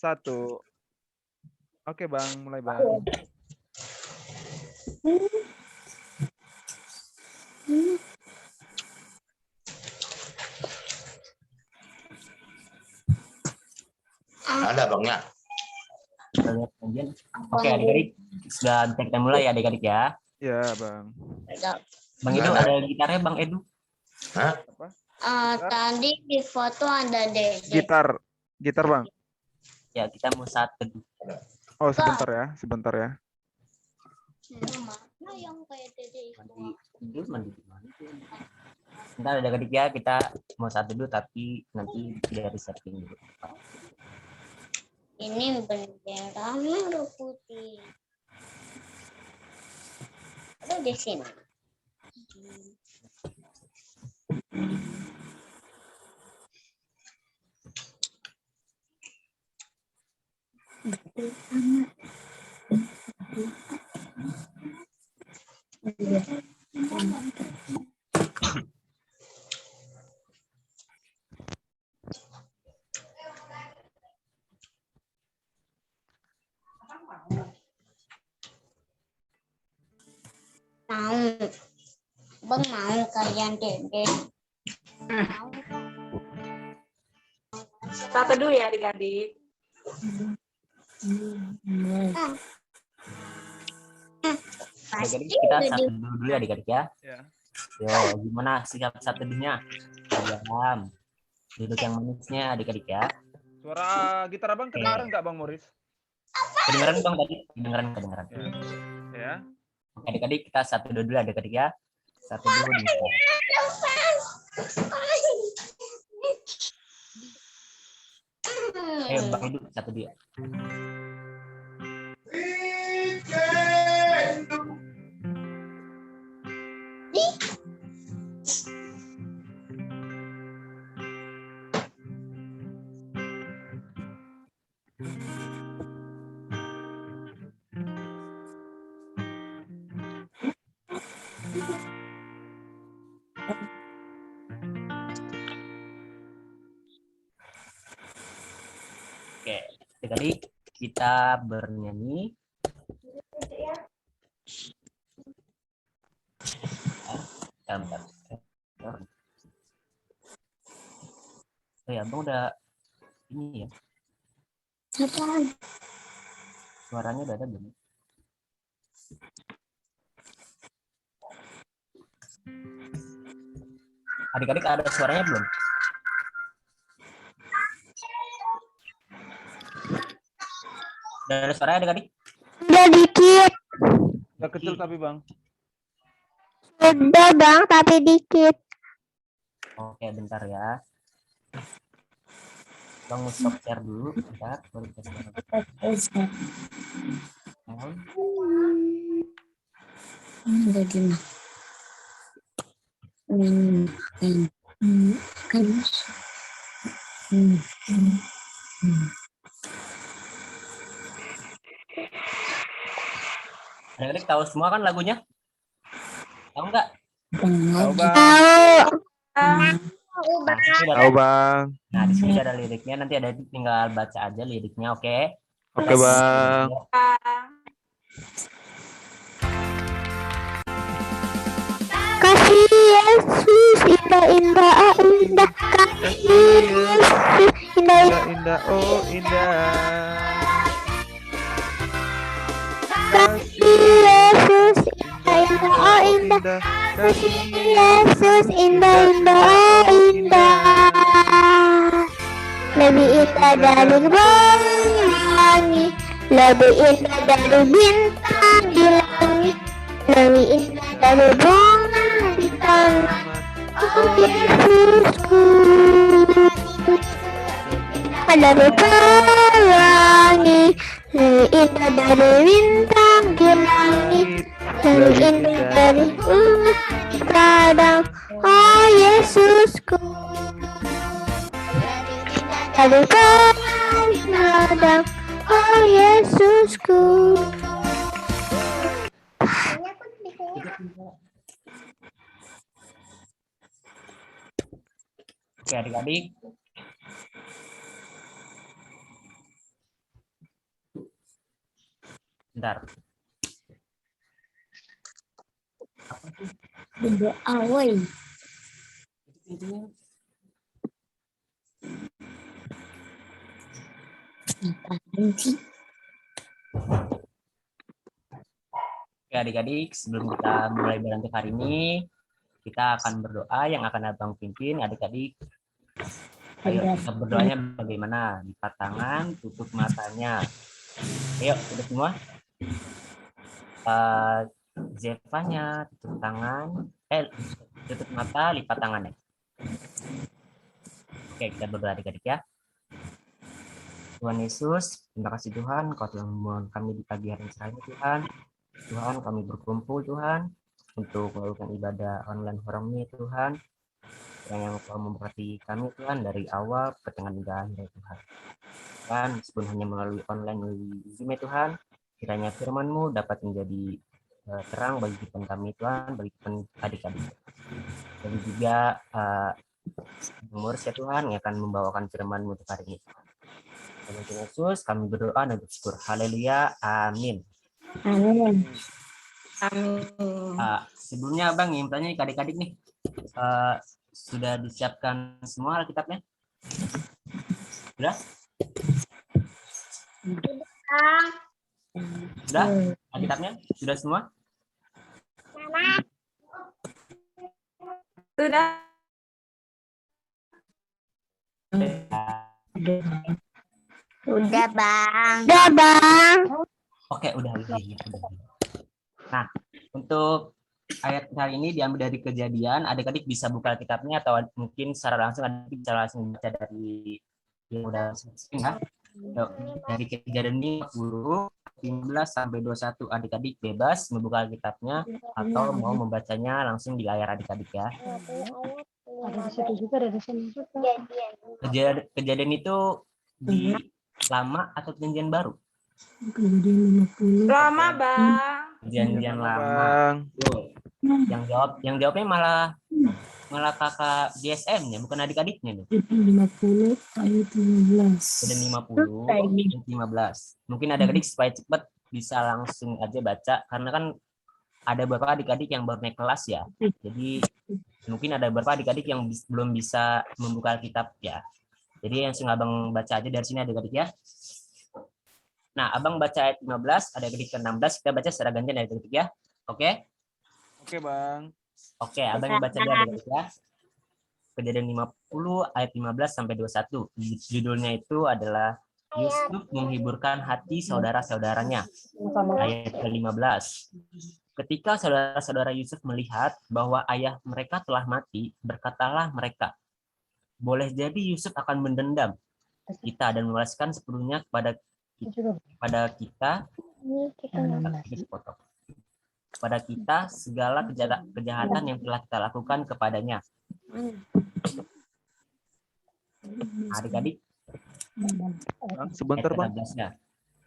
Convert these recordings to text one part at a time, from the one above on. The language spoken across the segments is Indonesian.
1. Oke Bang, mulai Bang. Ada Bang ya. Oke adik-adik, sudah kita mulai ya adik-adik ya. Ya Bang. Bang Edu ada gitarnya Bang Edu? Hah? Apa? Tadi di foto ada Dede. Gitar Bang. Ya kita mau saat teduh. Oh sebentar ya. Mana yang kayak Dede itu? Mandi gimana tuh? Ntar adik-adik ya, kita mau saat teduh tapi nanti tidak resetting dulu. Ini bendera merah putih. Ada di sini. Mau. Bang mau kalian Dede. Mau. Saat teduh ya adik-adik. Adik-adik kita saat teduh dulu ya adik-adik ya. Ya. Yo, gimana sikap saat teduhnya? Diam. Duduk yang manisnya adik-adik ya. Suara gitar Abang kedengaran nggak Bang Moris? Kedengeran Bang tadi? Kedengeran. Ya. Oke, adik-adik kita saat teduh dulu adik-adik ya. Saat teduh di Bang Edu satu dia. Oke, adik-adik kita bernyanyi. Bentar. Oh ya, Bang udah ini ya. Suaranya udah ada belum? Adik-adik ada suaranya belum? Udah ada suaranya adik-adik? Udah dikit. Udah kecil tapi Bang. Udah Bang, tapi dikit. Oke, bentar ya. Bang stop share dulu, bentar. Baru kita share. Udah gimana? Adik-adik tahu semua kan lagunya? Tahu nggak? Tahu Bang. Tahu Bang. Nah, di sini ada liriknya. Nanti ada tinggal baca aja liriknya, oke? Oke Bang. Kasih Yesus indah kasih Yesus Indah, oh indah. kasih Yesus indah oh indah kasih Yesus indah oh indah lebih indah dari pelangi lebih indah dari bintang di langit lebih indah dari bunga di taman oh Yesusku dari pelangi lebih indah dari bintang di langit lebih indah dari bunga di padang oh Yesusku dari padang oh Yesusku. Oke, adik-adik. Bentar. Berdoa, woi. Apaan sih? Oke, adik-adik, sebelum kita mulai belajar hari ini, kita akan berdoa yang akan Abang pimpin. Adik-adik, ayo kita berdoanya bagaimana? Lipat tangan, tutup matanya. Ayo, udah semua? Zevanya, tutup tangan. Tutup mata, lipat tangannya. Oke, kita berdoa adik-adik ya. Tuhan Yesus, terima kasih Tuhan, Kau telah membawa kami di pagi hari ini Tuhan. Tuhan, kami berkumpul Tuhan untuk melakukan ibadah online forum ini Tuhan. Yang Kau memberkati kami Tuhan dari awal ke tengah hingga akhir Tuhan. Tuhan, meskipun hanya melalui online melalui Zoom ya Tuhan, kiranya firman-Mu dapat menjadi terang bagi kehidupan kami Tuhan, bagi kehidupan adik-adik. Dan juga pengurus ya Tuhan yang akan membawakan firman-Mu untuk hari ini. Dalam nama Yesus kami berdoa dan bersyukur. Haleluya. Amin. Amin. Sebelumnya Abang ingin tanya ke adik-adik nih, sudah disiapkan semua Alkitabnya? Sudah? Sudah? Alkitabnya? Sudah semua? Sudah. Udah, Bang. Udah, Bang. Oke, udah. Nah, untuk ayat kali ini diambil dari Kejadian. Adik-adik bisa buka Alkitabnya atau mungkin secara langsung adik bisa langsung baca dari yang udah sering ya. Dari Kejadian 50 15 sampai 21 adik-adik bebas membuka Alkitabnya atau mau membacanya langsung di layar adik-adik ya. Kejadian itu di Lama atau Perjanjian Baru? Lama, Bang. Perjanjian Lama. Bang. Yang jawabnya malah kakak GSM-nya, bukan adik-adiknya nih. 50 ayat 15. Udah 50 ayat 15. Mungkin adik-adik supaya cepat bisa langsung aja baca karena kan ada beberapa adik-adik yang baru naik kelas ya. Jadi mungkin ada beberapa adik-adik yang belum bisa membuka Alkitab ya. Jadi langsung Abang baca aja dari sini adik-adik ya. Nah, Abang baca ayat 15, adik-adik ke 16, kita baca secara gantian adik-adik ya. Oke? Oke, Bang. Oke, Abang baca dulu adik-adik ya. Kejadian 50 ayat 15 sampai 21. Judulnya itu adalah Yusuf menghiburkan hati saudara-saudaranya. Ayat ke-15. Ketika saudara-saudara Yusuf melihat bahwa ayah mereka telah mati, berkatalah mereka, boleh jadi Yusuf akan mendendam kita dan membalaskan sepenuhnya kepada kita segala kejahatan yang telah kita lakukan kepadanya. Adik-adik, Bang, sebentar, Bang. 16-nya.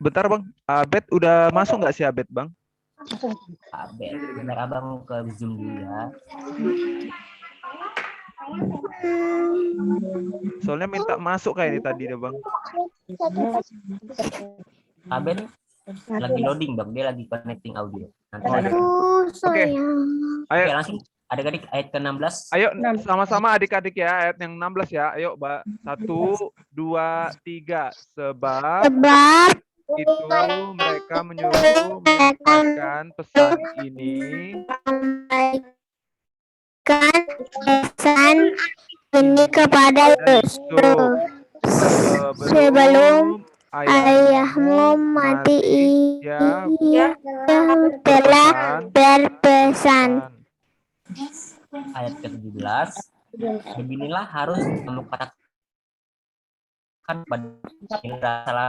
Bentar, Bang. Abed udah masuk nggak sih Abed, Bang? Abed, bentar Abang ke Zoom dulu ya. Soalnya minta masuk kayak ini tadi deh, Bang. Abed lagi loading, Bang. Dia lagi connecting audio. Nanti Oke. Ayo. Oke, langsung adik-adik ayat ke-16. Ayo sama-sama adik-adik ya, ayat yang 16 ya. Ayo, Mbak. 1, 2, 3. Sebab itu mereka menyuruh menyampaikan pesan ini kepada Yusuf sebelum ayahmu mati, ia telah berpesan. Ayat ke-17. Beginilah harus kamu katakan pada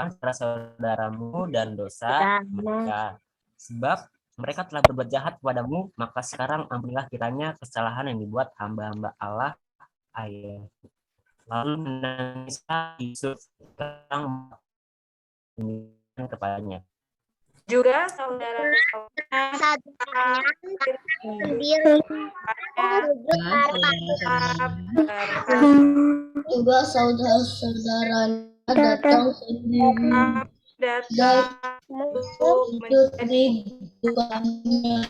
saudara-saudaramu dan dosa mereka. Sebab mereka telah berbuat jahat kepadamu, maka sekarang ampunilah kiranya kesalahan yang dibuat hamba-hamba Allah ayah. Lalu menangislah Yusuf kepadanya. Juga saudara-saudaranya juga saudara-saudaranya datang sendiri untuk menjadi kami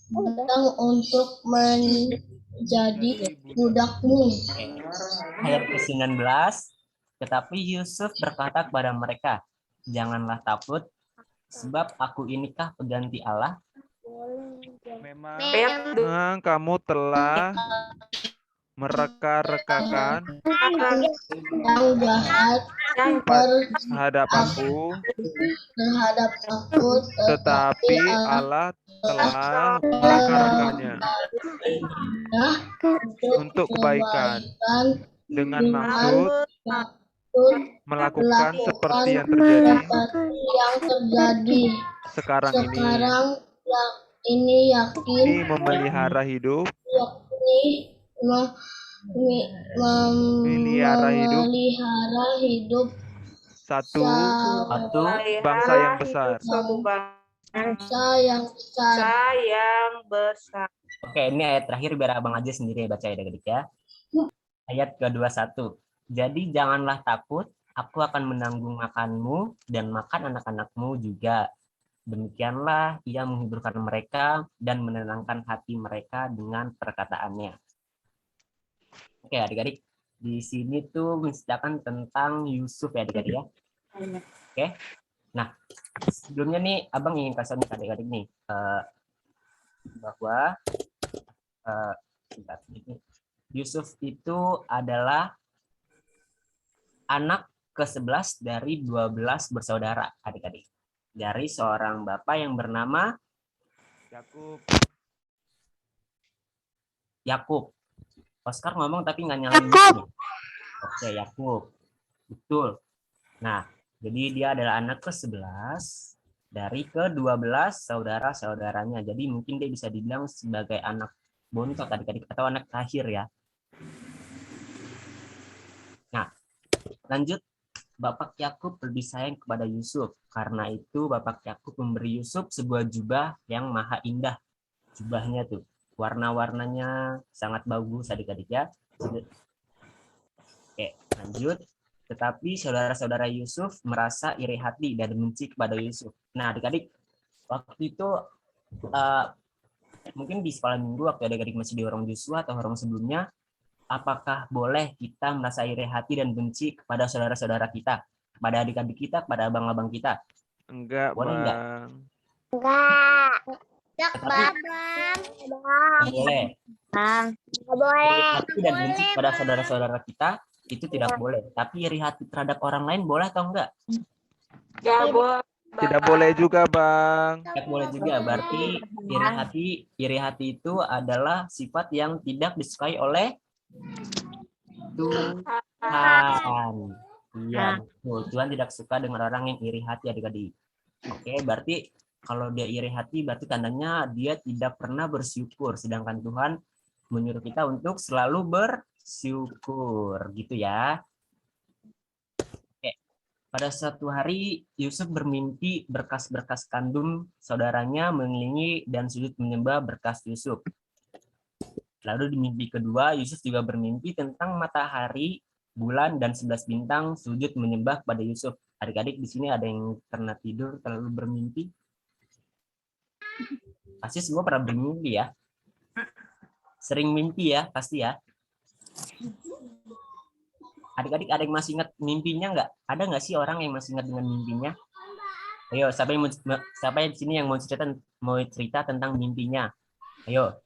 datang untuk menjadi budakmu. Oke. Ayat ke-19. Tetapi Yusuf berkata kepada mereka, janganlah takut, sebab aku inikah pengganti Allah. Memang kamu telah mereka-rekakan Yang jahat terhadap aku, terhadap aku, tetapi Allah telah mereka-rekannya untuk kebaikan dengan maksud melakukan seperti yang terjadi sekarang ini. Ini yakin Ini memelihara hidup, memelihara hidup satu bangsa yang besar. Suatu bangsa yang besar. Oke, ini ayat terakhir biar abang aja sendiri baca ya adik-adik ya. Ayat ke-21. Jadi janganlah takut, aku akan menanggung makanmu dan makan anak-anakmu juga. Demikianlah ia menghiburkan mereka dan menenangkan hati mereka dengan perkataannya. Oke adik-adik, di sini tuh menceritakan tentang Yusuf ya adik-adik ya. Oke, nah sebelumnya nih abang ingin kasih nih adik-adik nih bahwa Yusuf itu adalah anak ke-11 dari 12 bersaudara adik-adik. Dari seorang bapak yang bernama Yakub. Oscar ngomong tapi nggak nyalain mic-nya. Oke, Yakub. Betul. Nah, jadi dia adalah anak ke-11 dari ke-12 saudara-saudaranya. Jadi mungkin dia bisa dibilang sebagai anak bontot adik-adik atau anak terakhir ya. Nah, lanjut. Bapak Yakub lebih sayang kepada Yusuf. Karena itu Bapak Yakub memberi Yusuf sebuah jubah yang maha indah. Jubahnya tuh warna-warnanya sangat bagus adik-adik ya. Oke, lanjut. Tetapi saudara-saudara Yusuf merasa iri hati dan benci kepada Yusuf. Nah, adik-adik, waktu itu mungkin di sekolah minggu waktu adik-adik masih di warung Joshua atau warung sebelumnya, apakah boleh kita merasa iri hati dan benci kepada saudara-saudara kita, kepada adik-adik kita, kepada abang-abang kita? Enggak, boleh Bang. Enggak. Boleh. Enggak boleh. Iri hati dan benci kepada saudara-saudara kita itu tidak boleh. Tapi iri hati terhadap orang lain boleh atau enggak? Enggak boleh. Tidak boleh juga, Bang. Tidak boleh juga. Berarti iri hati itu adalah sifat yang tidak disukai oleh Tuhan. Iya, betul. Tuhan tidak suka dengan orang yang iri hati adik-adik. Oke, berarti kalau dia iri hati berarti tandanya dia tidak pernah bersyukur. Sedangkan Tuhan menyuruh kita untuk selalu bersyukur, gitu ya. Oke. Pada suatu hari Yusuf bermimpi berkas-berkas kandung saudaranya mengelilingi dan sujud menyembah berkas Yusuf. Lalu di mimpi kedua, Yusuf juga bermimpi tentang matahari, bulan, dan 11 bintang sujud menyembah kepada Yusuf. Adik-adik di sini ada yang pernah tidur terlalu bermimpi? Pasti semua pernah bermimpi ya? Sering mimpi ya, pasti ya? Adik-adik ada yang masih ingat mimpinya nggak? Ada nggak sih orang yang masih ingat dengan mimpinya? Ayo, siapa yang di sini yang mau cerita tentang mimpinya? Ayo.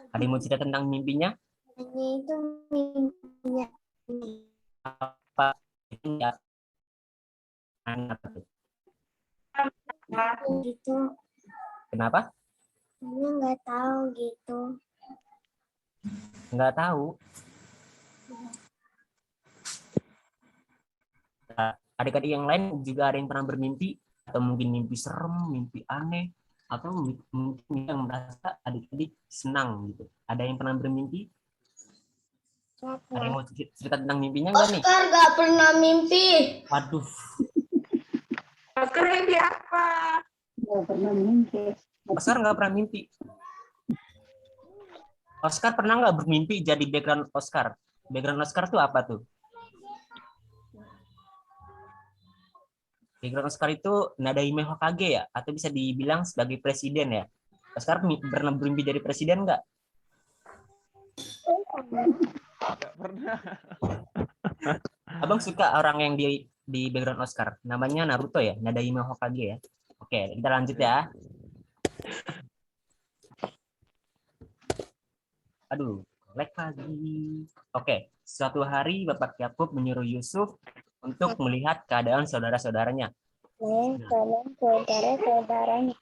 Ada yang mau cerita tentang mimpinya? Ini itu mimpinya. Apa itu ya? Gitu. Kenapa? Ini nggak tahu gitu. Nggak tahu. Adik-adik yang lain juga ada yang pernah bermimpi atau mungkin mimpi serem, mimpi aneh, atau mungkin yang merasa adik-adik senang gitu. Ada yang pernah bermimpi? Ada yang mau cerita tentang mimpinya nggak nih? Oscar nggak pernah mimpi. Waduh. Oscar mimpi apa? Oscar nggak pernah mimpi. Oscar pernah nggak bermimpi jadi background Oscar? Background Oscar tuh apa tuh? Background Oscar itu Nadahime Hokage ya, atau bisa dibilang sebagai presiden ya. Oscar pernah bermimpi jadi presiden nggak? Nggak pernah. Abang suka orang yang di background Oscar. Namanya Naruto ya, Nadahime Hokage ya. Oke, kita lanjut ya. Aduh, lag lagi. Oke, suatu hari Bapak Yakub menyuruh Yusuf untuk melihat keadaan saudara-saudaranya. Saudara-saudaranya.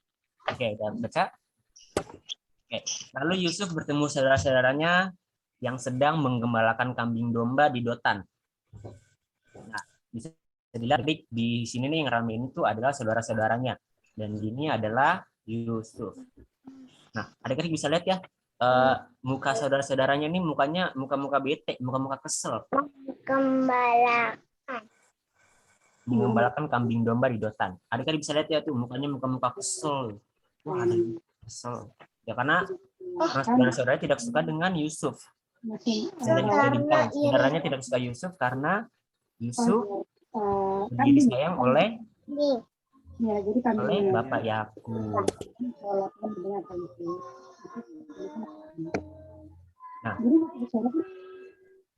Oke, udah baca. Oke, lalu Yusuf bertemu saudara-saudaranya yang sedang menggembalakan kambing domba di Dotan. Nah, bisa dilihat di sini nih yang ramein itu adalah saudara-saudaranya, dan ini adalah Yusuf. Nah, adik-adik bisa lihat ya, muka saudara-saudaranya ini mukanya muka-muka bete, muka-muka kesel. Gembala. Mengembalakan kambing domba di Dotan. Adik-adik bisa lihat ya tuh mukanya muka-muka kesel. Wah, kesel. Ya karena saudara-saudara tidak suka dengan Yusuf. Dan saudaranya tidak suka Yusuf karena Yusuf menjadi sayang oleh Bapak Yakub. Nah,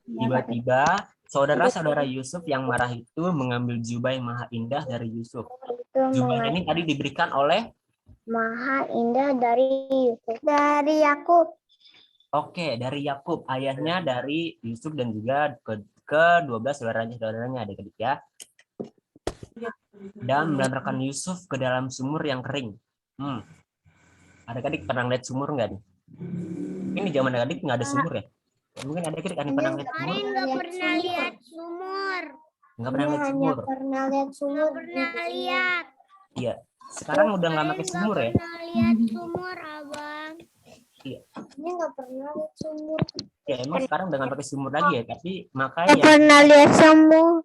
tiba-tiba saudara-saudara Yusuf yang marah itu mengambil jubah yang maha indah dari Yusuf. Jubah ini tadi diberikan oleh Maha indah dari Yusuf. Dari Yakub. Oke, dari Yakub, ayahnya dari Yusuf dan juga ke-12 saudaranya adik-adik ya. Dan melemparkan Yusuf ke dalam sumur yang kering. Adik-adik pernah lihat sumur nggak nih? Ini zaman adik-adik nggak ada sumur ya? Mungkin adik-adik ada pernah lihat sumur? Nggak pernah lihat sumur. Nggak pernah lihat sumur. Pernah lihat sumur. Pernah lihat. Iya. Sekarang udah nggak pakai sumur ya? Pernah lihat sumur, Abang. Iya. Ini nggak pernah lihat sumur. Ya emang sekarang udah nggak pakai sumur lagi ya, tapi makanya. Pernah lihat sumur.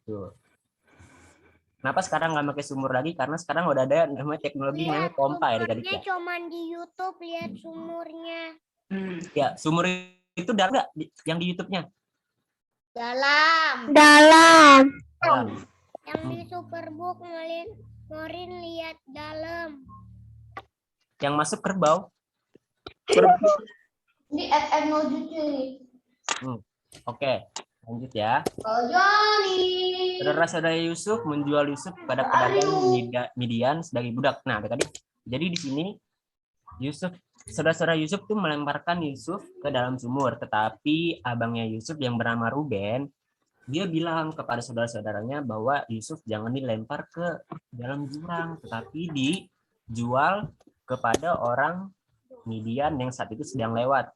Tuh. Kenapa sekarang nggak pakai sumur lagi? Karena sekarang udah ada namanya teknologi namanya pompa ya adik-adik ya. Cuman di YouTube lihat sumurnya. Ya, sumur itu dalam nggak yang di YouTube-nya? Dalam. Dalam. Yang di Superbook Morin lihat dalam. Yang masuk kerbau. Di FM Nojutri. Oke, lanjut ya. Oh, Johnny. Saudara-saudara Yusuf menjual Yusuf pada pedagang Midian sebagai budak. Nah, adik-adik, jadi di sini Yusuf, saudara-saudara Yusuf tuh melemparkan Yusuf ke dalam sumur, tetapi abangnya Yusuf yang bernama Ruben, dia bilang kepada saudara-saudaranya bahwa Yusuf jangan dilempar ke dalam jurang, tetapi dijual kepada orang Midian yang saat itu sedang lewat.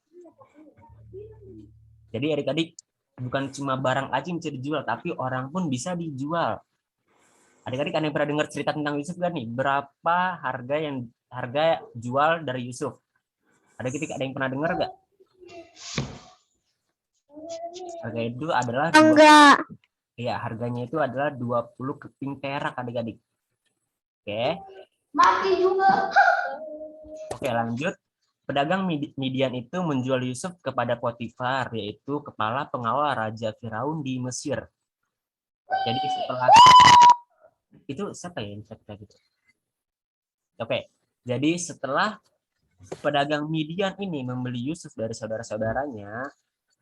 Jadi adik-adik, bukan cuma barang aja yang bisa dijual, tapi orang pun bisa dijual. Adik-adik ada yang pernah dengar cerita tentang Yusuf kan nih? Berapa harga jual dari Yusuf? Adik-adik ada yang pernah dengar nggak? Harga itu adalah harganya itu adalah 20 keping perak adik-adik. Oke. Mati juga. Oke, lanjut. Pedagang Midian itu menjual Yusuf kepada Potifar, yaitu kepala pengawal Raja Firaun di Mesir. Jadi setelah itu siapa ya yang cerita gitu? Oke, jadi setelah pedagang Midian ini membeli Yusuf dari saudara-saudaranya,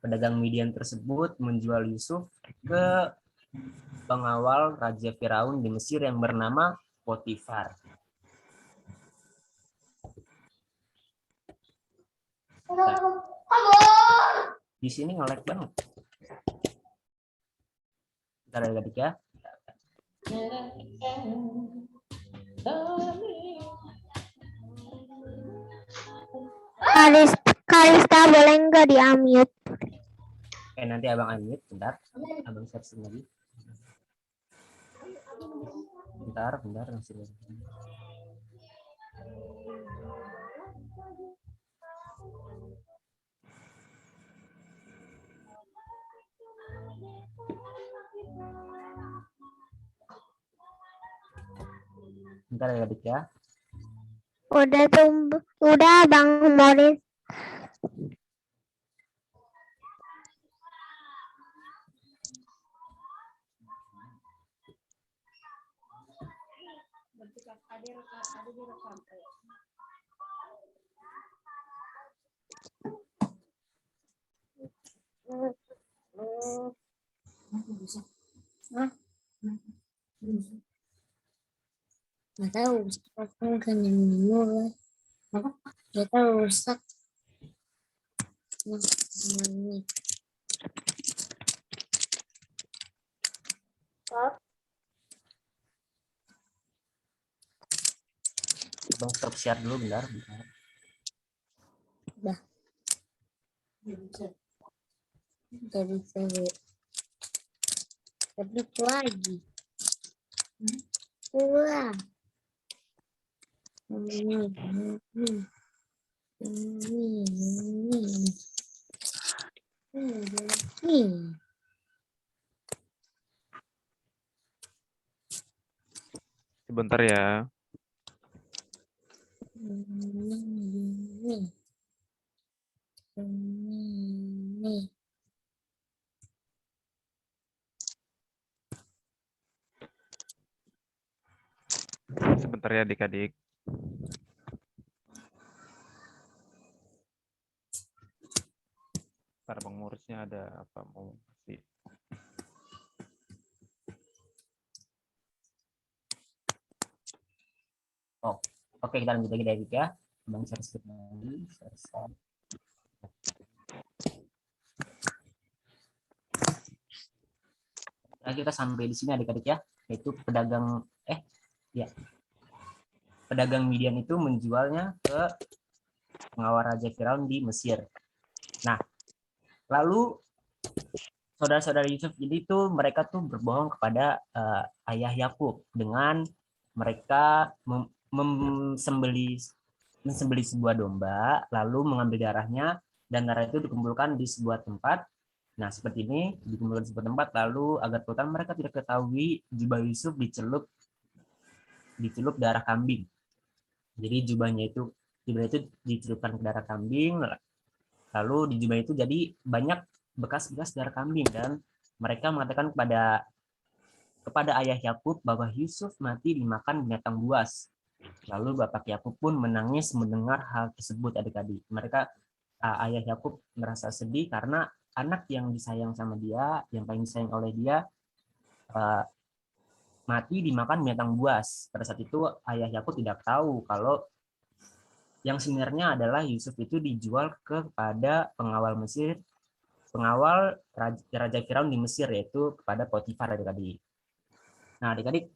pedagang Midian tersebut menjual Yusuf ke pengawal Raja Firaun di Mesir yang bernama Potifar. Di sini nge-lag banget. Bentar adik-adik ya. Kalista boleh nggak di-unmute? Oke, nanti abang unmute. Bentar. Abang searching lagi. Bentar. Masih lagi. Bentar ya adik ya. Udah Bang Moris. Nggak tahu, aku kan yang mulai. Nggak tahu rusak. Ini. Abang stop share dulu bentar. Nggak bisa lihat. Tapi itu lagi. Wah. Sebentar ya. Sebentar ya adik-adik. Ntar pengurusnya ada apa mau kasih. Oke, kita lanjut lagi dari ya. Abang share skip lagi. Nah, kita sampai di sini adik-adik ya, yaitu pedagang pedagang Midian itu menjualnya ke pengawal Raja Firaun di Mesir. Nah, lalu saudara-saudara Yusuf ini tuh mereka tuh berbohong kepada ayah Yakub dengan mereka mensembelih sebuah domba, lalu mengambil darahnya dan darah itu dikumpulkan di sebuah tempat. Nah, seperti ini dikumpulkan di sebuah tempat, lalu agar kelihatan mereka tidak ketahui jubah Yusuf dicelup darah kambing. Jadi jubahnya itu dicelupkan ke darah kambing, lalu di jubah itu jadi banyak bekas-bekas darah kambing dan mereka mengatakan kepada ayah Yakub bahwa Yusuf mati dimakan binatang buas. Lalu Bapak Yakub pun menangis mendengar hal tersebut adik-adik. Ayah Yakub merasa sedih karena anak yang disayang sama dia, yang paling disayang oleh dia, mati dimakan binatang buas. Pada saat itu ayah Yakub tidak tahu kalau yang sebenarnya adalah Yusuf itu dijual kepada pengawal Raja Firaun di Mesir, yaitu kepada Potifar adik-adik. Nah adik-adik,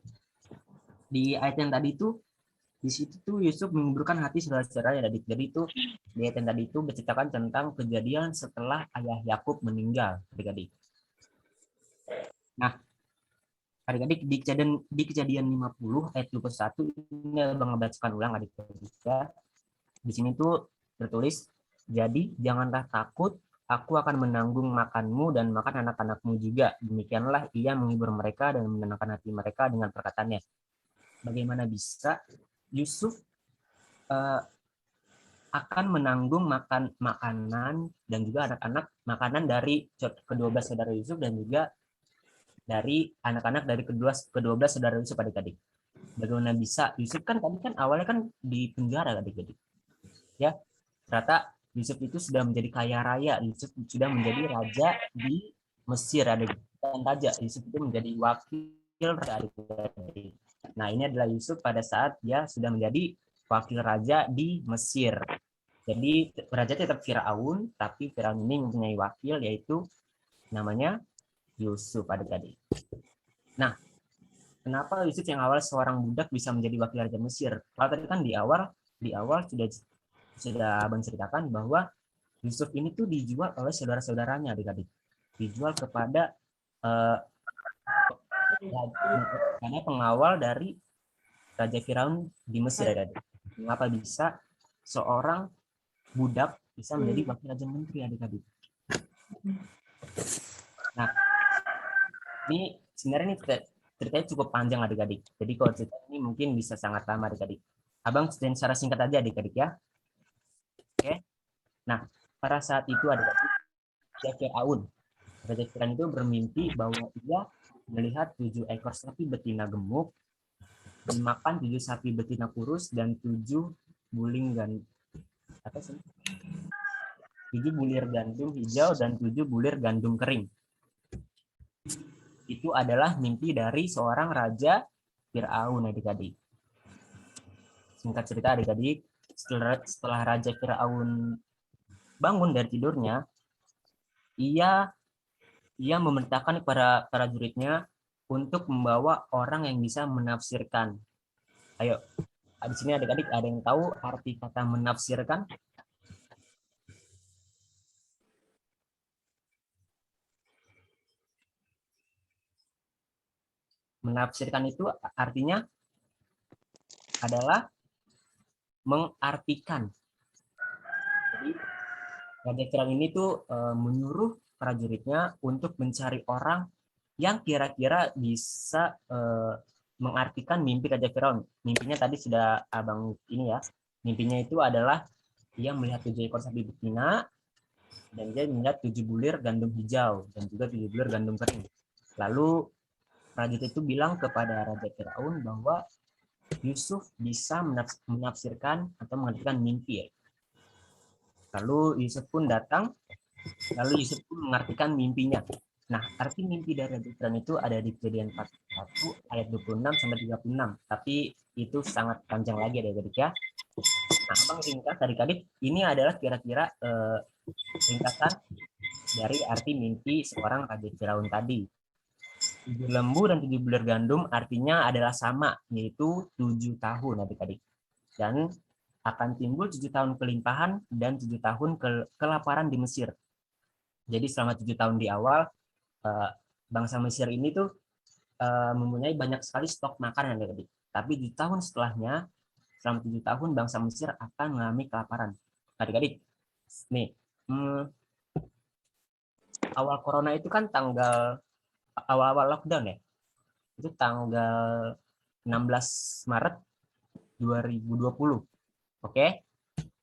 di ayat yang tadi itu di situ tuh Yusuf menguburkan hati saudara-saudaranya adik. Jadi itu di ayat yang tadi itu berceritakan tentang kejadian setelah ayah Yakub meninggal adik-adik. Nah adik-adik di kejadian 50 ayat 21 ini Abang membacakan ulang adik-adik ya. Di sini tuh tertulis, jadi janganlah takut, aku akan menanggung makanmu dan makan anak-anakmu juga. Demikianlah ia menghibur mereka dan menenangkan hati mereka dengan perkataannya. Bagaimana bisa Yusuf akan menanggung makanan dan juga anak-anak, makanan dari ke-12 saudara Yusuf dan juga dari anak-anak dari ke-12 saudara Yusuf adik-adik. Bagaimana bisa? Yusuf kan tadi kan awalnya kan di penjara adik-adik. Ya, ternyata Yusuf itu sudah menjadi kaya raya. Yusuf sudah menjadi raja di Mesir adik. Dan raja Yusuf itu menjadi wakil raja adik-adik. Nah, ini adalah Yusuf pada saat dia sudah menjadi wakil raja di Mesir. Jadi raja tetap Firaun, tapi Firaun ini mempunyai wakil yaitu namanya Yusuf adik-adik. Nah, kenapa Yusuf yang awal seorang budak bisa menjadi wakil raja Mesir? Kalau tadi kan di awal sudah Abang ceritakan bahwa Yusuf ini tuh dijual oleh saudara-saudaranya adik-adik. Dijual kepada karena pengawal dari Raja Firaun di Mesir adik-adik. Mengapa bisa seorang budak bisa menjadi wakil raja menteri adik-adik? Nah, ini sebenarnya ini ceritanya cukup panjang adik-adik. Jadi kalau cerita ini mungkin bisa sangat lama adik-adik. Abang secara singkat aja adik-adik ya. Oke. Nah, pada saat itu adik-adik Raja Firaun itu bermimpi bahwa ia melihat 7 ekor sapi betina gemuk dimakan 7 sapi betina kurus dan 7 bulir gandum hijau dan 7 bulir gandum kering. Itu adalah mimpi dari seorang raja Firaun, adik-adik. Singkat cerita adik-adik, setelah Raja Firaun bangun dari tidurnya, ia memerintahkan kepada prajuritnya untuk membawa orang yang bisa menafsirkan. Ayo, di sini adik-adik ada yang tahu arti kata menafsirkan? Menafsirkan itu artinya adalah mengartikan. Jadi Raja Firaun ini tuh menyuruh prajuritnya untuk mencari orang yang kira-kira bisa mengartikan mimpi Raja Firaun. Mimpinya tadi sudah abang ini ya. Mimpinya itu adalah dia melihat 7 ekor sapi betina dan dia melihat 7 bulir gandum hijau dan juga 7 bulir gandum kering. Lalu prajurit itu bilang kepada Raja Firaun bahwa Yusuf bisa menafsirkan atau mengartikan mimpi. Lalu Yusuf pun datang, lalu Yusuf pun mengartikan mimpinya. Nah, arti mimpi dari Raja Firaun itu ada di Kejadian 41 ayat 26 sampai 36. Tapi itu sangat panjang lagi adik-adik ya. Nah, abang ringkas adik-adik, ini adalah kira-kira ringkasan dari arti mimpi seorang Raja Firaun tadi. 7 lembu dan 7 bulir gandum artinya adalah sama, yaitu 7 tahun adik-adik. Dan akan timbul 7 tahun kelimpahan dan 7 tahun kelaparan di Mesir. Jadi selama 7 tahun di awal, bangsa Mesir ini tuh mempunyai banyak sekali stok makanan adik-adik. Tapi di tahun setelahnya, selama 7 tahun bangsa Mesir akan mengalami kelaparan. Adik-adik, nih, awal corona itu kan awal-awal lockdown ya. Itu tanggal 16 Maret 2020. Oke.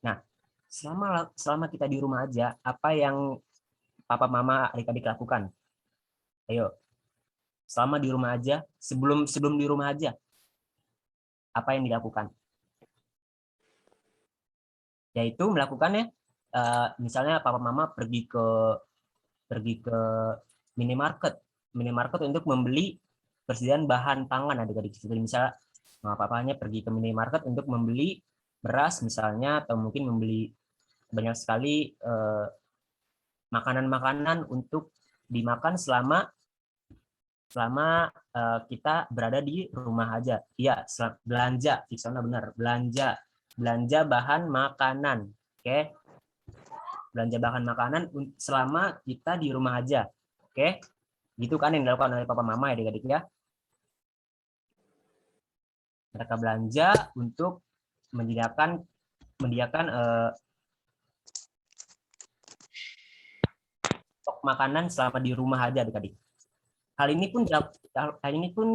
Nah, selama kita di rumah aja, apa yang papa mama adik-adik lakukan? Ayo. Selama di rumah aja, sebelum di rumah aja, apa yang dilakukan? Yaitu melakukannya misalnya papa mama pergi ke minimarket untuk membeli persediaan bahan pangan adik-adik. Jadi misalnya papanya pergi ke minimarket untuk membeli beras misalnya, atau mungkin membeli banyak sekali makanan-makanan untuk dimakan selama kita berada di rumah aja. Iya, belanja, Fiksona benar, belanja bahan makanan. Oke. Belanja bahan makanan selama kita di rumah aja. Oke. Gitu kan yang dilakukan oleh papa mama ya adik-adik ya. Mereka belanja untuk menyediakan stok makanan selama di rumah aja adik-adik. Hal ini pun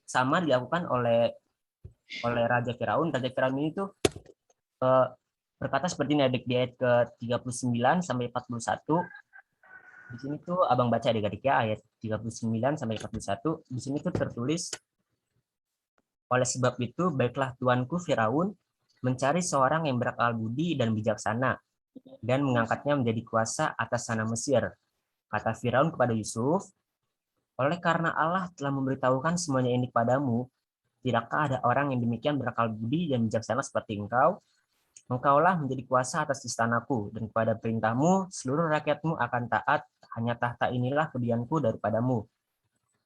sama dilakukan oleh Raja Firaun. Raja Firaun ini tuh berkata seperti ini adik, di ayat ke-39 sampai 41. Di sini tuh abang baca adik-adik ya, ayat 39 sampai 41. Di sini tuh tertulis, oleh sebab itu baiklah tuanku Firaun mencari seorang yang berakal budi dan bijaksana dan mengangkatnya menjadi kuasa atas tanah Mesir. Kata Firaun kepada Yusuf, oleh karena Allah telah memberitahukan semuanya ini kepadamu, tidakkah ada orang yang demikian berakal budi dan bijaksana seperti engkau? Engkaulah menjadi kuasa atas istanaku, dan kepada perintahmu seluruh rakyatmu akan taat, hanya tahta inilah kediamanku daripadamu.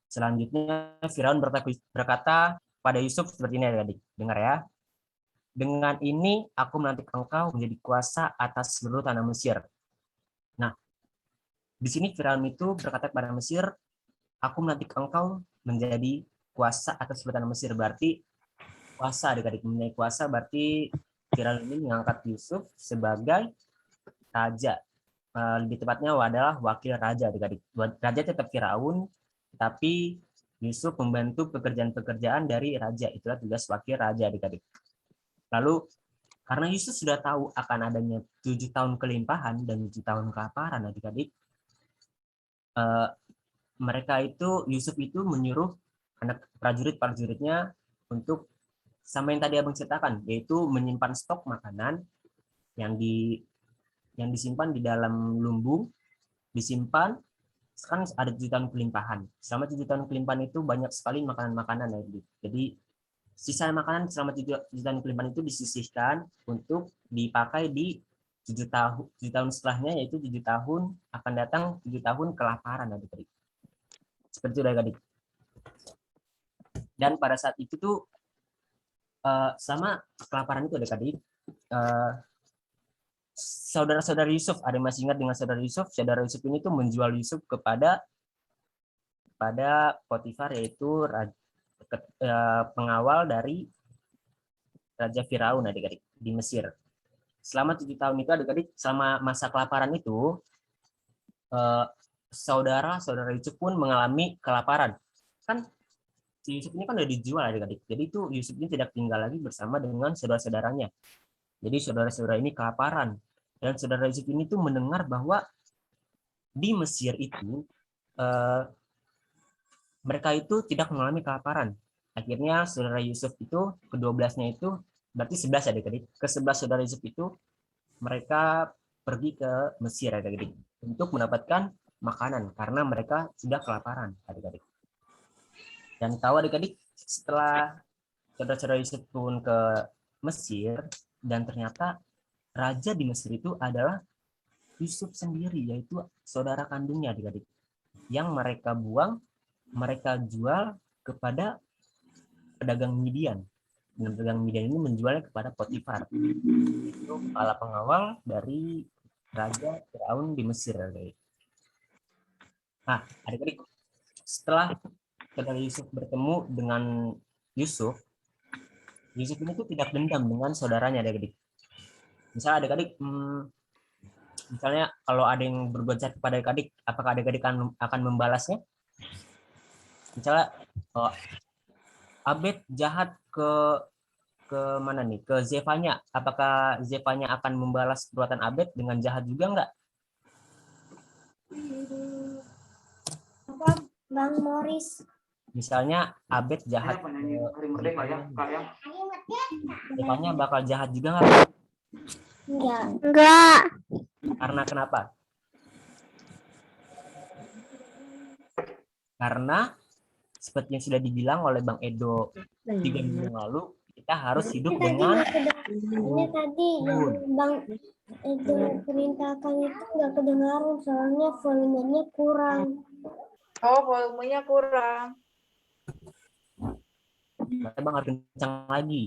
Selanjutnya Firaun berkata pada Yusuf seperti ini adik-adik, dengar ya. Dengan ini aku melantik engkau menjadi kuasa atas seluruh tanah Mesir. Nah, di sini Firaun itu berkata kepada Mesir, aku melantik engkau menjadi kuasa atas seluruh tanah Mesir. Berarti kuasa adik-adik, menjadi kuasa berarti Firaun ini mengangkat Yusuf sebagai raja. Lebih tepatnya adalah wakil raja adik-adik. Raja tetap Firaun, tapi Yusuf membantu pekerjaan-pekerjaan dari raja. Itulah tugas wakil raja adik-adik. Lalu karena Yusuf sudah tahu akan adanya 7 tahun kelimpahan dan 7 tahun kelaparan adik-adik, Yusuf itu menyuruh anak prajurit-prajuritnya untuk sama yang tadi abang ceritakan, yaitu menyimpan stok makanan yang disimpan di dalam lumbung, disimpan. Sekarang ada 7 tahun kelimpahan. Selama 7 tahun kelimpahan itu banyak sekali makanan-makanan ya. Jadi sisa makanan selama 7 tahun kelimpahan itu disisihkan untuk dipakai di 7 tahun setelahnya, yaitu 7 tahun akan datang 7 tahun kelaparan adik-adik. Seperti itu adik-adik. Dan pada saat itu tuh sama kelaparan itu adik-adik, saudara-saudara Yusuf, ada yang masih ingat dengan saudara Yusuf? Saudara Yusuf ini tuh menjual Yusuf kepada Potifar, yaitu pengawal dari Raja Firaun adik-adik di Mesir. Selama 7 tahun itu adik-adik, selama masa kelaparan itu, saudara-saudara Yusuf pun mengalami kelaparan. Kan si Yusuf ini kan udah dijual adik-adik. Jadi itu Yusuf ini tidak tinggal lagi bersama dengan saudara-saudaranya. Jadi saudara-saudara ini kelaparan. Dan saudara Yusuf ini tuh mendengar bahwa di Mesir itu mereka itu tidak mengalami kelaparan. Akhirnya saudara Yusuf itu, ke-12-nya itu, berarti 11 adik-adik. Ke-11 saudara Yusuf itu, mereka pergi ke Mesir adik-adik untuk mendapatkan makanan karena mereka sudah kelaparan adik-adik. Dan tahu adik-adik, setelah saudara-saudara Yusuf turun ke Mesir, dan ternyata raja di Mesir itu adalah Yusuf sendiri, yaitu saudara kandungnya adik-adik, yang mereka buang, mereka jual kepada pedagang Midian. Dan pedagang Midian ini menjualnya kepada Potifar, itu kepala pengawal dari Raja Firaun di Mesir adik-adik. Nah adik-adik, setelah saudara Yusuf bertemu dengan Yusuf ini tuh tidak dendam dengan saudaranya adik-adik. Misalnya adik-adik, misalnya kalau ada yang berbuat jahat kepada adik-adik, apakah adik-adik akan membalasnya? Misalnya Abed jahat ke mana nih? Ke Zevanya. Apakah Zevanya akan membalas perbuatan Abed dengan jahat juga enggak? Bang Morris. Misalnya Abed jahat ke Zevanya bakal jahat juga enggak? Enggak. Karena kenapa? Karena seperti yang sudah dibilang oleh Bang Edo 3 minggu yang lalu, kita harus hidup dengan Ini tadi yang Bang Edo perintahkan itu nggak kedengaran soalnya volumenya kurang. Oh, volumenya kurang. Berarti Bang harus kencang lagi.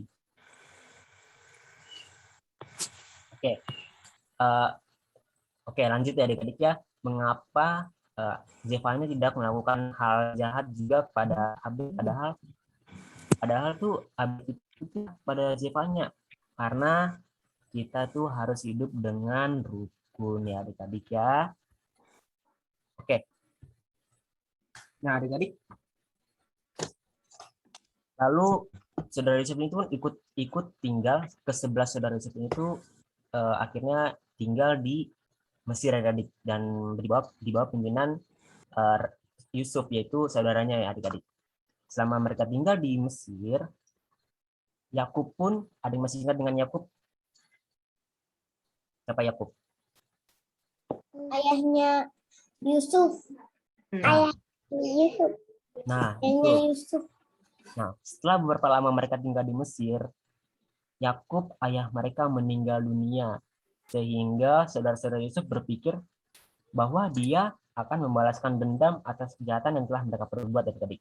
Oke, lanjut ya adik-adik ya. Mengapa Zevanya tidak melakukan hal jahat juga pada Abed, padahal tuh Abed itu pada Zevanya, karena kita tuh harus hidup dengan rukun ya adik-adik ya. Oke. Nah adik-adik, lalu saudara Yusuf itu pun ikut tinggal, ke-11 saudara Yusuf itu akhirnya tinggal di Mesir adik-adik, dan di bawah pimpinan Yusuf, yaitu saudaranya ya adik-adik. Selama mereka tinggal di Mesir, Yakub pun, ada yang masih ingat dengan Yakub? Siapa Yakub? Ayahnya Yusuf. Ayah Yusuf. Nah, Ayahnya itu. Yusuf. Nah, setelah beberapa lama mereka tinggal di Mesir, Yakub ayah mereka meninggal dunia, sehingga saudara-saudara Yusuf berpikir bahwa dia akan membalaskan dendam atas kejahatan yang telah mereka perbuat adik-adik.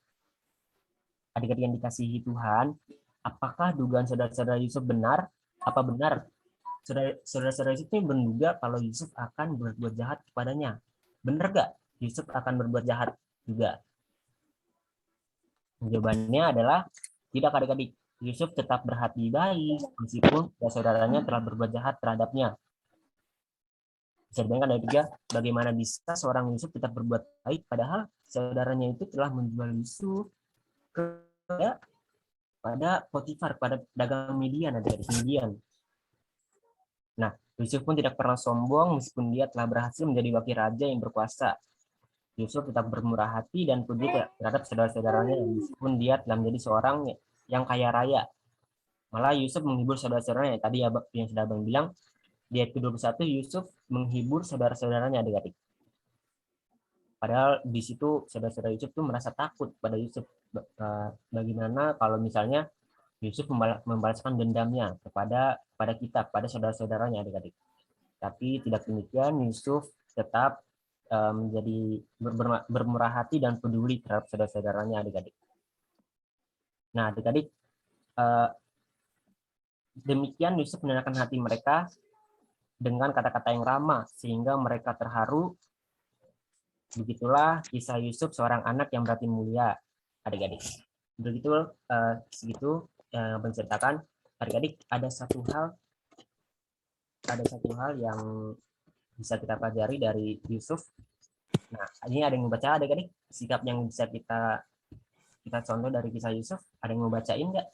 Adik-adik yang dikasihi Tuhan, apakah dugaan saudara-saudara Yusuf benar? Apa benar saudara-saudara Yusuf ini menduga kalau Yusuf akan berbuat jahat kepadanya? Benar gak Yusuf akan berbuat jahat juga? Jawabannya adalah tidak adik-adik. Yusuf tetap berhati baik meskipun saudaranya telah berbuat jahat terhadapnya. Bisa dibayangkan dari tiga, bagaimana bisa seorang Yusuf tetap berbuat baik padahal saudaranya itu telah menjual Yusuf pada Potifar, pada dagang Midian, adik-adik Midian. Nah, Yusuf pun tidak pernah sombong meskipun dia telah berhasil menjadi wakil raja yang berkuasa. Yusuf tetap bermurah hati dan peduli terhadap saudara-saudaranya meskipun dia telah menjadi seorang yang kaya raya. Malah Yusuf menghibur saudara-saudaranya. Tadi yang sudah Abang bilang, di ayat ke-21 Yusuf menghibur saudara-saudaranya adik-adik. Padahal di situ saudara-saudara Yusuf tuh merasa takut pada Yusuf. Bagaimana kalau misalnya Yusuf membalaskan dendamnya kepada kita, pada saudara-saudaranya adik-adik. Tapi tidak demikian, Yusuf tetap menjadi bermurah hati dan peduli terhadap saudara-saudaranya adik-adik. Nah adik-adik, demikian Yusuf menenangkan hati mereka dengan kata-kata yang ramah sehingga mereka terharu. Begitulah kisah Yusuf, seorang anak yang berarti mulia adik-adik. Begitu segitu menceritakan adik-adik. Ada satu hal yang bisa kita pelajari dari Yusuf. Nah, ini ada yang membaca adik-adik sikap yang bisa kita contoh dari kisah Yusuf. Ada yang mau bacain nggak?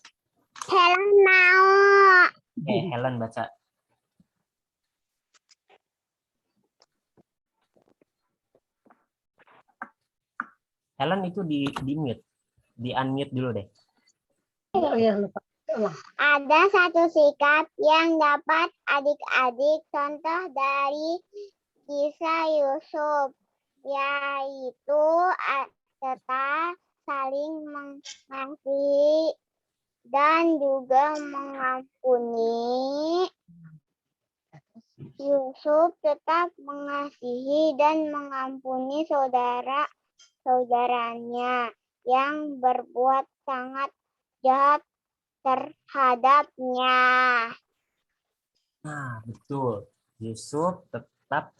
Helen mau. Helen baca. Helen itu di mute, di unmute dulu deh. Ada satu sikap yang dapat adik-adik contoh dari kisah Yusuf, yaitu tetap saling mengasihi dan juga mengampuni. Yusuf tetap mengasihi dan mengampuni saudaranya yang berbuat sangat jahat terhadapnya. Nah, betul. Yusuf tetap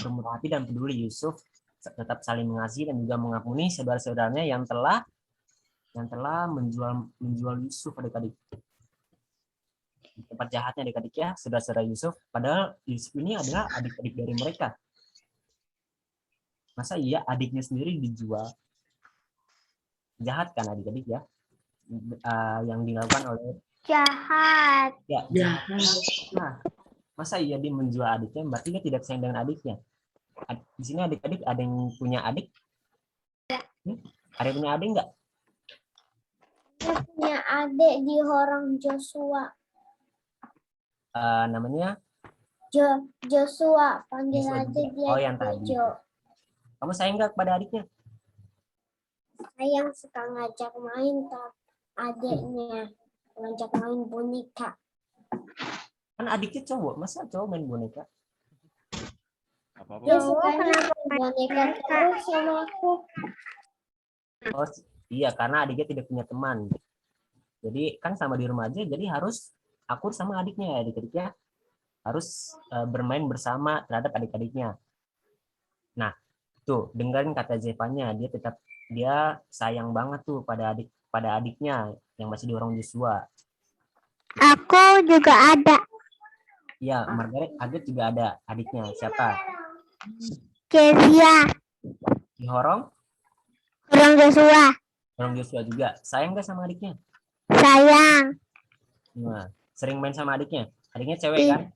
bermurah hati dan peduli. Yusuf tetap saling mengasihi dan juga mengampuni saudara-saudaranya yang telah menjual Yusuf adik-adik. Tempat jahatnya adik-adik ya, saudara-saudara Yusuf. Padahal Yusuf ini adalah adik-adik dari mereka. Masa iya adiknya sendiri dijual? Jahat kan adik-adik ya? Yang dilakukan oleh Jahat. ya jahat. Nah, masa iya dia menjual adiknya? Berarti dia tidak sayang dengan adiknya. Di sini adik-adik ada yang punya adik? Ada yang punya adik nggak? Dia punya adik di orang Joshua. Namanya Joshua, panggil Joshua aja juga. dia Oh, yang tadi. Jo. Kamu sayang nggak kepada adiknya? Sayang suka ngajak main adiknya, ngajak main boneka. Kan adiknya cowok, masa cowok main boneka? Apa-apa. Dia sukanya main boneka terus sama aku. Oh iya, karena adiknya tidak punya teman. Jadi kan sama di rumah aja, jadi harus akur sama adiknya ya, adik-adiknya harus bermain bersama terhadap adik-adiknya. Nah, tuh dengerin kata Zevanya, dia sayang banget tuh pada adiknya yang masih di orang Joshua. Aku juga ada. Iya, Margaret Aget juga ada adiknya. Siapa? Kezia, Di orang orang Joshua. juga. Sayang nggak sama adiknya? Sayang. Nah, sering main sama adiknya. Adiknya cewek kan?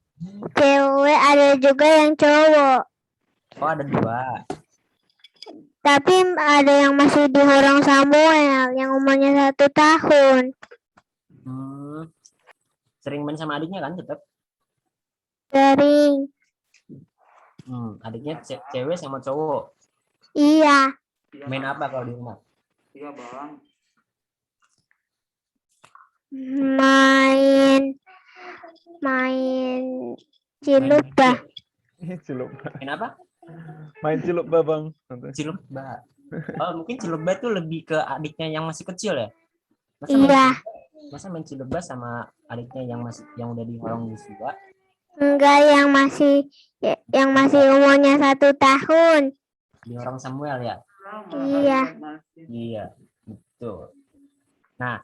Cewek ada juga yang cowok. Oh, ada 2. Tapi ada yang masih di orang Samuel yang umurnya 1 tahun. Sering main sama adiknya kan tetap? Sering. Adiknya cewek sama cowok. Iya. Main apa kalau di rumah? Iya bang. Main cilupba. Cilupba. Main apa? Main cilupba bang. Cilupba. Oh, mungkin cilupba itu lebih ke adiknya yang masih kecil ya? Masa main cilupba sama adiknya yang udah di orang Joshua? Enggak, yang masih umurnya 1 tahun. Di orang Samuel ya? Iya. Iya, betul. Nah,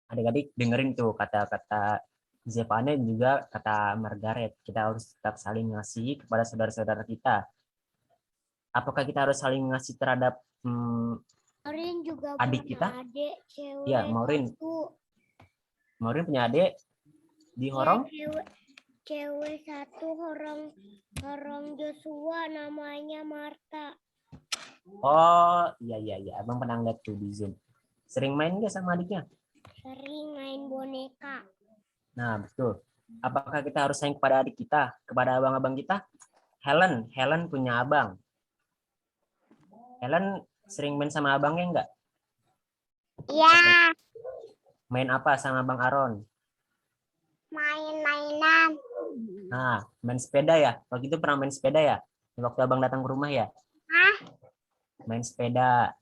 adik-adik dengerin tuh kata-kata Zevanya juga kata Margaret. Kita harus tetap saling ngasih kepada saudara-saudara kita. Apakah kita harus saling ngasih terhadap Maureen juga adik punya kita? adik cewek. Iya, Maureen punya adik di orang? Cewek 1 orang Joshua namanya Marta. Oh, iya. Abang pernah lihat tuh di Zoom. Sering main nggak sama adiknya? Sering main boneka. Nah, betul. Apakah kita harus sayang kepada adik kita, kepada abang-abang kita? Helen punya abang. Helen sering main sama abangnya enggak? Iya, Main apa sama Bang Aron? main-mainan. Nah, main sepeda ya? Waktu itu pernah main sepeda ya? Waktu abang datang ke rumah ya? Hah? Main sepeda.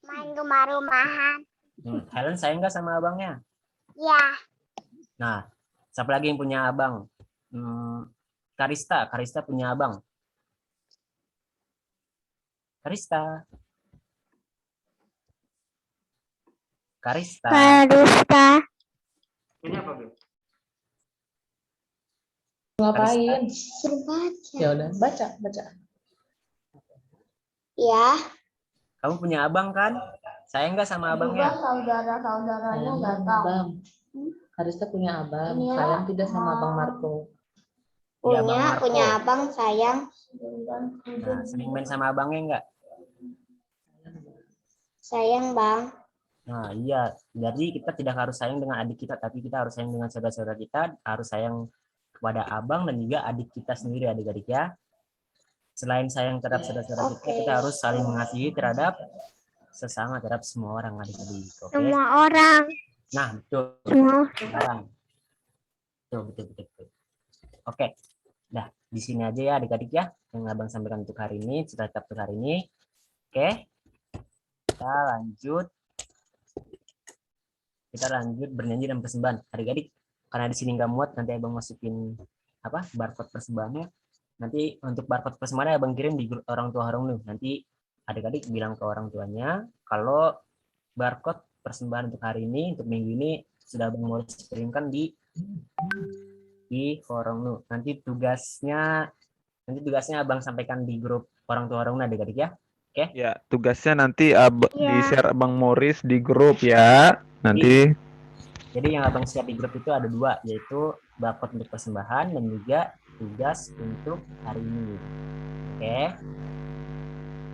Main rumah-rumahan. Helen sayang nggak sama abangnya? Iya. Nah, siapa lagi yang punya abang? Karista punya abang. Karista. Punya apa, Bim? Ngapain? Suruh baca. Ya udah, baca. Ya. Kamu punya abang kan? Sayang nggak sama abangnya? Saudara-saudaranya nggak tahu. Abang. Karista punya abang. Iya. Sayang tidak sama Abang Marco. Iya, Bang Marco. Punya abang sayang. Nah, sering main sama abangnya nggak? Sayang, Bang. Nah, iya. Jadi kita tidak harus sayang dengan adik kita, tapi kita harus sayang dengan saudara-saudara kita, harus sayang kepada abang dan juga adik kita sendiri, adik-adik ya. Selain sayang terhadap saudara-saudara kita harus saling mengasihi terhadap sesama, terhadap semua orang, adik-adik. Oke? Semua orang. Nah, betul. Semua Sekarang. Betul. Oke. Nah, di sini aja ya adik-adik ya yang abang sampaikan untuk hari ini, cerita untuk hari ini. Oke. Kita lanjut bernyanyi dan persembahan. Adik-adik, karena di sini nggak muat, nanti abang masukin barcode persembahannya. Nanti untuk barcode persembahannya abang kirim di grup orang tua Harung nih. Nanti adik-adik bilang ke orang tuanya kalau barcode persembahan untuk hari ini, untuk minggu ini sudah abang mau kirimkan di Horong Nu. Nanti tugasnya abang sampaikan di grup orang tua Harung adik-adik ya. Oke. Ya, tugasnya nanti di-share Bang Morris di grup ya. Nanti. Jadi yang abang share di grup itu ada 2, yaitu barcode untuk persembahan dan juga tugas untuk hari ini. Oke.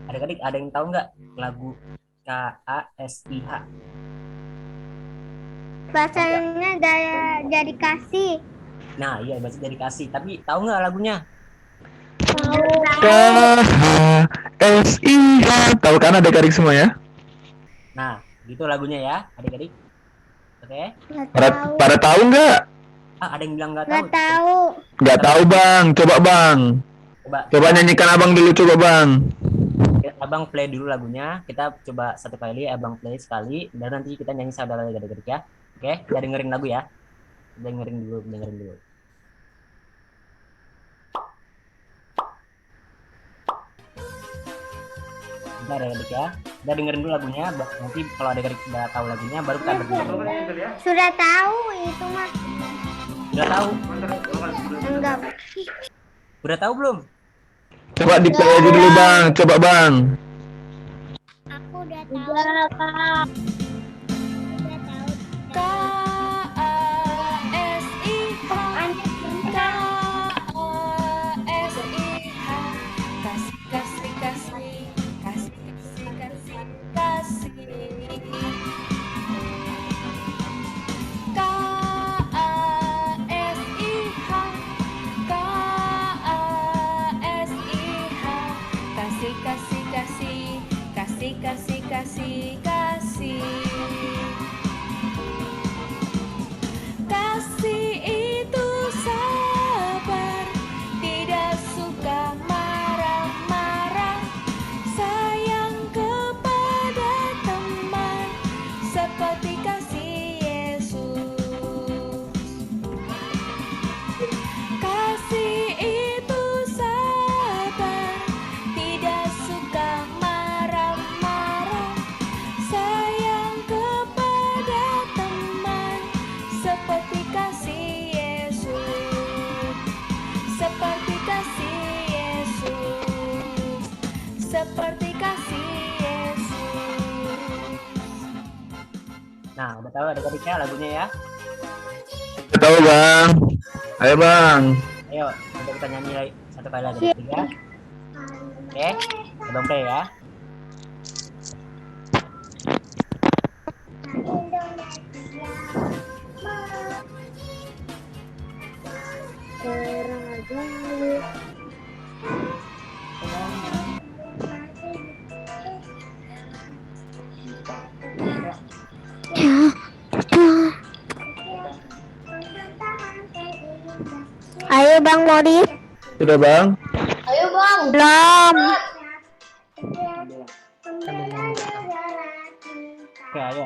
Adik-adik ada yang tahu nggak lagu KASIH? bahasanya dari kasih. Nah, iya bahasa dari kasih. Tapi tahu nggak lagunya? KHSIH. Tahu kan adik-adik semua ya? Nah, gitu lagunya ya, adik-adik. Oke. Pada tahu nggak? Ada yang bilang nggak tahu. Nggak tahu. Nggak tahu Bang. Coba Bang. Coba nyanyikan abang dulu, coba Bang. Abang play dulu lagunya. Kita coba satu kali, abang play sekali, dan nanti kita nyanyi saudara adik-adik ya. Oke, kita dengerin lagu ya. Dengerin dulu. Bentar ya adik ya. Kita dengerin dulu lagunya. Nanti kalau adik-adik udah tahu lagunya, baru kita berdua. Sudah tahu itu mah. Udah tahu? Enggak. Udah tahu belum? Coba di-play aja dulu Bang. Coba Bang. Aku udah tahu. Udah tahu. Kasih itu sabar, tidak suka marah-marah, sayang kepada teman seperti kasih Yesus. Kasih itu sabar, tidak suka marah-marah, sayang kepada teman seperti kasih Yesus, seperti kasih Yesus, seperti kasih Yesus. Nah, udah tahu adik-adiknya lagunya ya? Udah tahu Bang. Ayo Bang. Ayo, kita nyanyi lagi satu kali lagi ya. Oke, abang play ya. Ayo Bang Modis. Sudah Bang? Ayo Bang. Belum. Oke, ayo.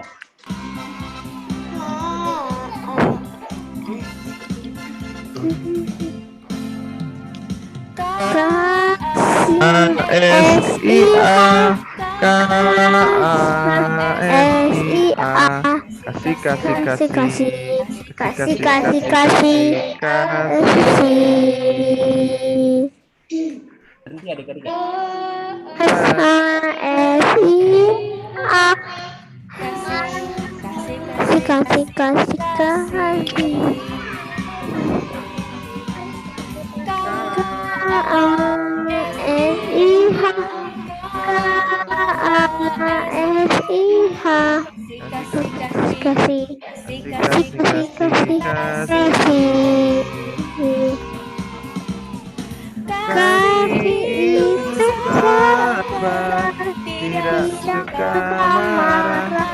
KSIA KASIA kasih Berhenti adik-adik. tidak suka marah,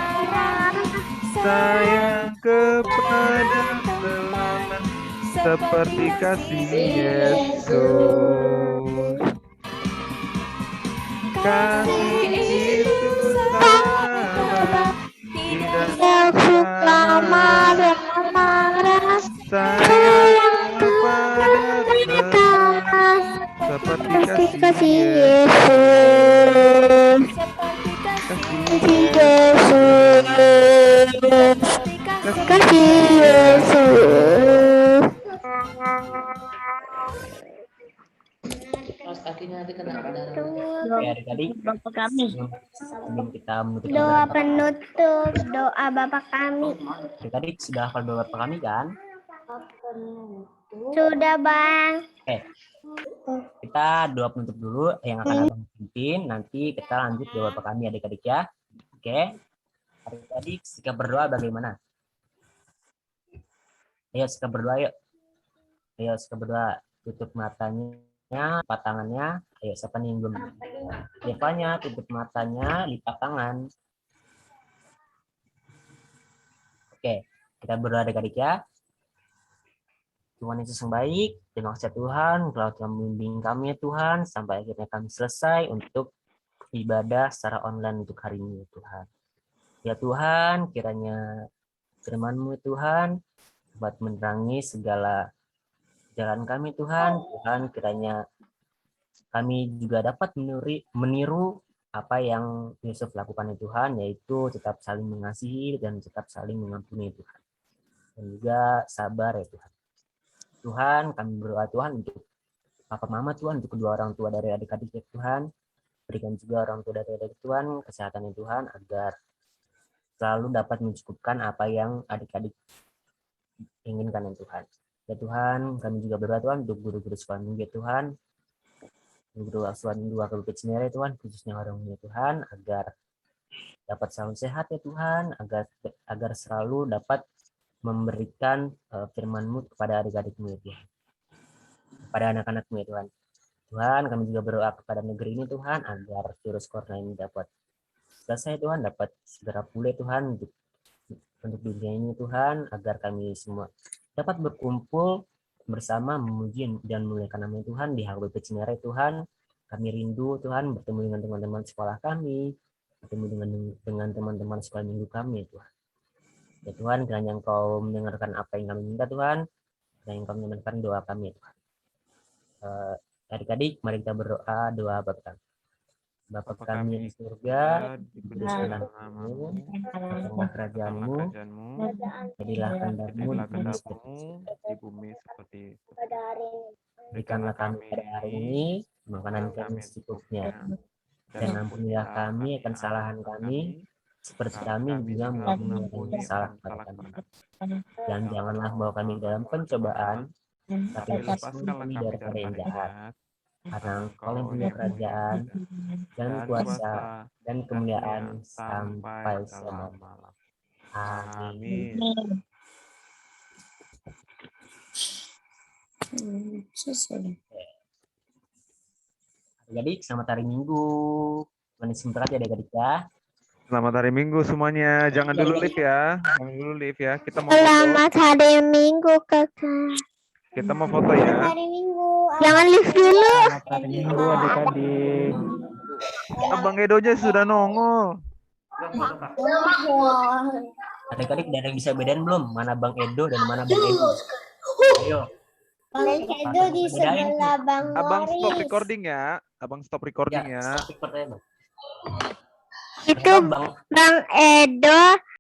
sayang kepada teman seperti kasih Yesus. Kasih itu sabar, tidak suka marah, sayang kepada teman seperti kasih Yesus. Kasih Yesus. Kaos kakinya nanti kena darah. Oke, adik-adik. Sebelum kita menutup Doa pelajaran, penutup, doa Bapak kami. adik-adik sudah hafal doa Bapak kami kan? Sudah Bang. Oke. Kita doa penutup dulu yang akan Abang pimpin, nanti kita lanjut doa Bapak kami adik-adik ya. Oke. Adik-adik sikap berdoa bagaimana? Ayo sikap berdoa yuk. Ayo sikap berdoa. Tutup matanya, lipat tangannya. Ayo siapa nih yang belum? Siapanya tutup matanya, lipat tangan. Oke, kita berdoa adik-adik ya. Tuhan Yesus yang baik, terima kasih Tuhan, kalau Tuhan membimbing kami ya Tuhan, sampai akhirnya kami selesai untuk ibadah secara online untuk hari ini Tuhan. Ya Tuhan, kiranya firman-Mu Tuhan, buat menerangi segala jalan kami Tuhan. Tuhan, kiranya kami juga dapat meniru apa yang Yusuf lakukan ya Tuhan, yaitu tetap saling mengasihi dan tetap saling mengampuni Tuhan. Dan juga sabar ya Tuhan. Tuhan, kami berdoa Tuhan untuk papa mama Tuhan, untuk kedua orang tua dari adik-adik ya Tuhan. Berikan juga orang tua dari adik Tuhan kesehatan ya Tuhan, agar selalu dapat mencukupkan apa yang adik-adik inginkan ya Tuhan. Ya Tuhan, kami juga berdoa Tuhan untuk guru-guru sekolah minggu ya Tuhan. Guru asuhan 2 Kabupaten Cinere ya Tuhan, khususnya orang ya Tuhan, agar dapat selalu sehat ya Tuhan, agar selalu dapat memberikan firman-Mu kepada adik-adik-Mu ya Tuhan, kepada anak-anak-Mu ya Tuhan. Tuhan, kami juga berdoa kepada negeri ini Tuhan, agar virus corona ini dapat selesai Tuhan, dapat segera pulih Tuhan untuk dunia ini Tuhan, agar kami semua dapat berkumpul bersama memuji dan memuliakan nama Tuhan di HKBP Cinere Tuhan. Kami rindu Tuhan bertemu dengan teman-teman sekolah kami, bertemu dengan teman-teman sekolah minggu kami ya Tuhan. Ya Tuhan, kiranya Engkau mendengarkan apa yang kami minta Tuhan, kiranya Engkau mendengarkan doa kami ya Tuhan. Adik-adik, mari kita berdoa doa Bapa kami. Bapa kami di surga, dikuduskanlah namamu, datanglah kerajaan-Mu, jadilah kehendak-Mu di bumi seperti itu. berikanlah kami pada hari ini makanan kami secukupnya, dan ampunilah kami akan kesalahan kami, seperti kami juga mengampuni yang salah kepada kami. Dan janganlah bawa kami dalam pencobaan, tapi lepaskan kami daripada yang jahat. Karena Engkau yang punya kerajaan dan kuasa dan kemuliaan sampai selama-lamanya. Amin. Adik-adik, selamat hari Minggu. Tuhan Yesus memberkati adik-adik ya. Selamat hari Minggu semuanya. Jangan dulu live ya. Jangan dulu live ya. Kita mau foto. Selamat hari Minggu kakak. Kita mau foto ya. Hari Minggu. Jangan lift dulu. Selamat hari Minggu adik-adik. Abang Edonya sudah nongol. Adik-adik ada yang bisa bedain belum? Mana Bang Edo dan mana Bang Edo? Ayo. Bang Edo di sebelah Bang Abang stop Morris. recording ya. Abang stop recording ya. Stop record ya, Bang. Itu Bang Bang Edo